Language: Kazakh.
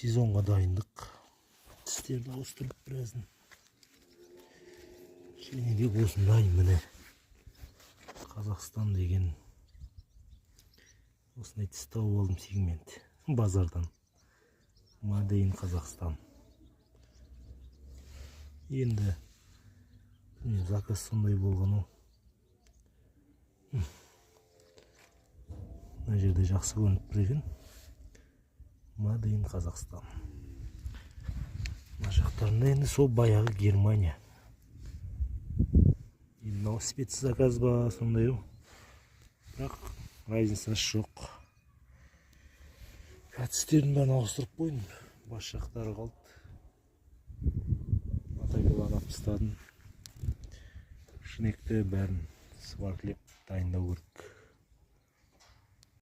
сезонға дайындық. Тістерді ауыстырып біразын. Және де осындай міне Қазақстан деген осындай тіс тауып алдым сегмент базардан. Made in Қазақстан. Енді заказ сондай болған ол. Мына жерде жақсы көрініп тұр екен. Made in Қазақстан. Мына жақтарында енді сол баяғы Германия. Мынау спецзаказ ба сондай ау. Бірақ разницасы жоқ. Тістерін бәрін ауыстырып қойдым. Бас жақтары қалды. Атайбаланап тастадым. Шнекті бәрін сваркілеп дайындау керек.